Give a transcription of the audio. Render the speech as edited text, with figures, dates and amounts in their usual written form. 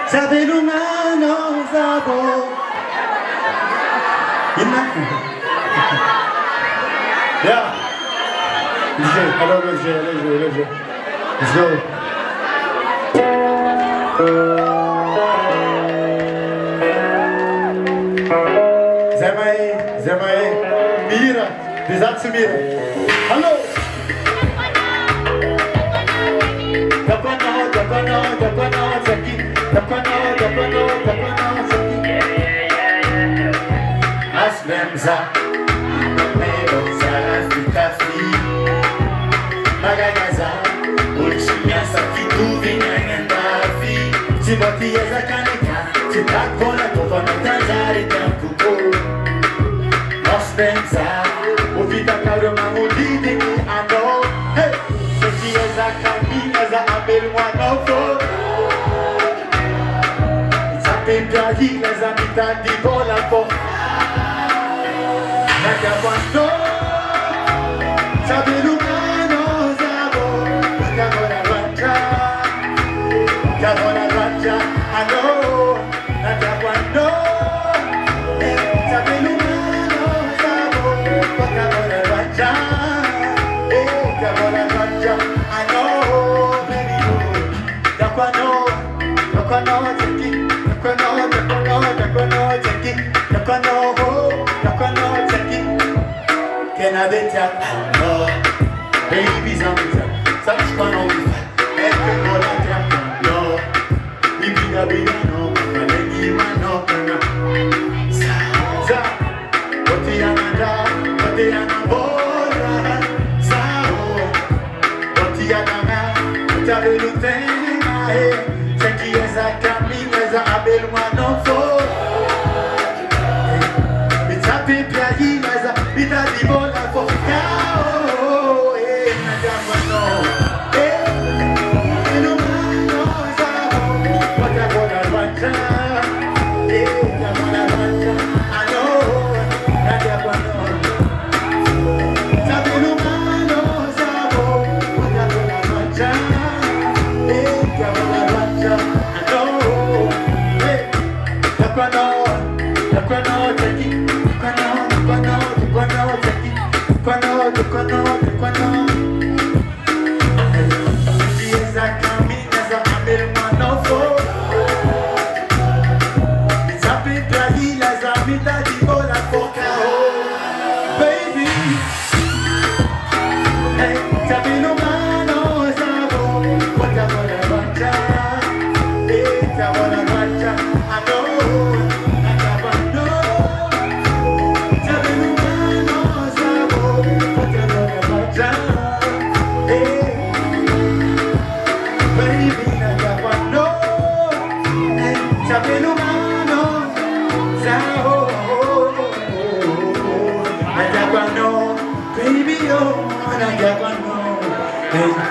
Sabe lumano sabo. Yeah. Hello, let's go. Zemae, Mira, Desatsu Mira. Hello. Dakwano, Zaki. Dakwano, Zaki. Aslemza, Meroza, Fitafi. Magagaza, Ulchimia, Sakitu, Vinyangafi. Sibotia, Zakanika, Sitakona, Tovanatanzari, Tampuko. Aslemza, Uvita, Karoma, Udidi, Ano. Hey, Sotia, Zakamina, Zaberuanofo. Zapedrahi, Zamita, di Bolafo. Nagabuano, Sabelumano, Zabo, Gavona Raja, Ano, Nagabuano, Sabelumano, Zabo, Gavona Raja, Gavona Raja, Ano, very good. Dakwano, Zeki, Dakwano, Zeki. Can I bet ya? No, babies on me. Such fun on me. Every morning, no. Bibi da bibi no, malegi mano kana. Sa, otiana bora. Sa, otiana, otabelu tenga he. Seki eza kami eza abelu mano fo. Bitapi piayi eza bitadi bola fo. Baby, oh, I got one more.